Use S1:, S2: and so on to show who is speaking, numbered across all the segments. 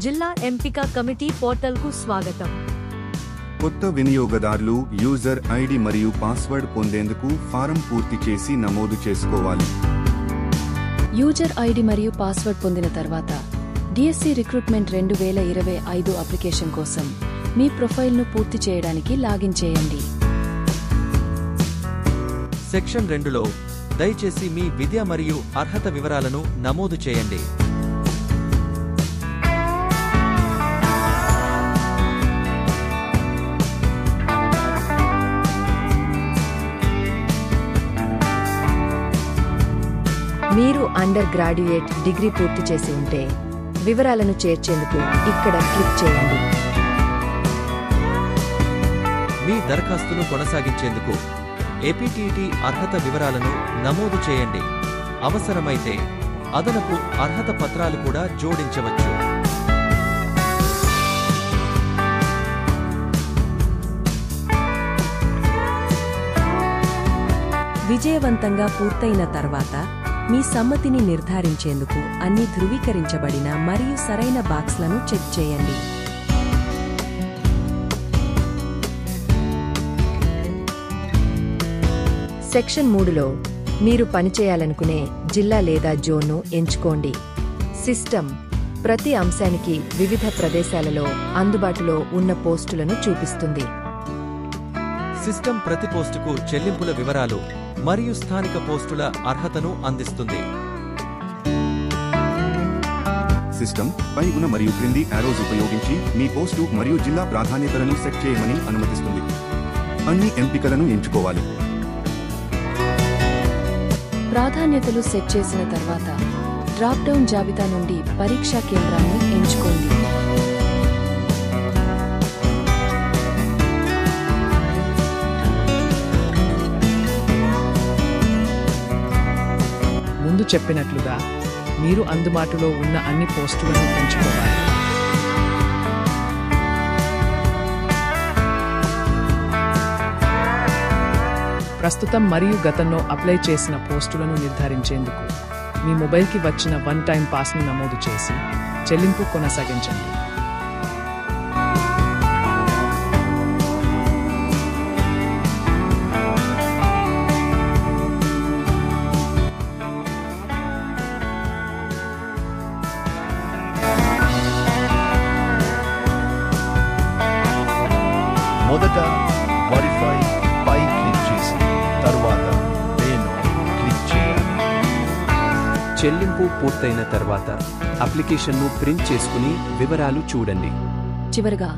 S1: జిల్లా ఎంపిక కమిటీ పోర్టల్కు స్వాగతం.
S2: కొత్త వినియోగదారులు యూజర్ ఐడి మరియు పాస్వర్డ్ పొందేందుకు ఫారం పూర్తి చేసి నమోదు చేసుకోవాలి.
S3: యూజర్ ఐడి మరియు పాస్వర్డ్ పొందిన తర్వాత డిఎస్సి రిక్రూట్మెంట్ 2025 అప్లికేషన్ కోసం మీ ప్రొఫైల్ను పూర్తి చేయడానికి లాగిన్ చేయండి.
S4: సెక్షన్ 2లో దయచేసి మీ విద్య మరియు అర్హత వివరాలను నమోదు చేయండి.
S3: మీరు అండర్ గ్రాడ్యుయేట్ డిగ్రీ పూర్తి చేసి ఉంటే వివరాలను చేర్చేందుకు ఇక్కడ క్లిక్ చేయండి.
S4: మీ దరఖాస్తును కొనసాగించేందుకు ఏపీటీటీ అర్హత వివరాలను నమోదు చేయండి. అవసరమైతే అదనపు అర్హత పత్రాలు కూడా జోడించవచ్చు.
S3: విజయవంతంగా పూర్తయిన తర్వాత మీ సమ్మతిని నిర్ధారించేందుకు అన్ని ధృవీకరించబడిన మరియు సరైన బాక్స్లను చెక్ చేయండి. సెక్షన్ 3లో మీరు పనిచేయాలనుకునే జిల్లా లేదా జోన్ను ఎంచుకోండి. సిస్టమ్ ప్రతి అంశానికి వివిధ ప్రదేశాలలో అందుబాటులో ఉన్న పోస్టులను చూపిస్తుంది.
S4: సిస్టమ్ ప్రతి పోస్టుకు చెల్లింపుల వివరాలు మరియు స్థానిక పోస్టుల అర్హతను అందిస్తుంది.
S2: సిస్టమ్ పై ఉన్న మరియు క్రింది యారోస్ ఉపయోగించి మీ పోస్టు మరియు జిల్లా ప్రాధాన్యతలను సెట్ చేయమని అనుమతిస్తుంది. అన్ని ఎంపికలను ఎంచుకోవాలి.
S3: ప్రాధాన్యతలు సెట్ చేసిన తర్వాత డ్రాప్ డౌన్ జాబితా నుండి పరీక్షా కేంద్రాన్ని ఎంచుకోండి.
S5: ముందు చెప్పినట్లుగా మీరు అందుబాటులో ఉన్న అన్ని పోస్టులను ఎంచుకోవాలి. ప్రస్తుతం మరియు గతంలో అప్లై చేసిన పోస్టులను నిర్ధారించేందుకు మీ మొబైల్కి వచ్చిన వన్ టైం పాస్ను నమోదు చేసి చెల్లింపు కొనసాగించండి.
S6: మొదట వెరిఫై పై క్లిక్ చేసి తర్వాత పేను క్లిక్ చేయాలి.
S7: చెల్లింపు పూర్తయిన తర్వాత అప్లికేషన్ను ప్రింట్ చేసుకుని వివరాలు చూడండి.
S3: చివరగా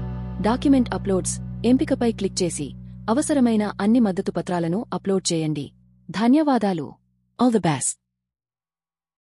S3: డాక్యుమెంట్ అప్లోడ్స్ ఎంపికపై క్లిక్ చేసి అవసరమైన అన్ని మద్దతు పత్రాలను అప్లోడ్ చేయండి. ధన్యవాదాలు. All the best.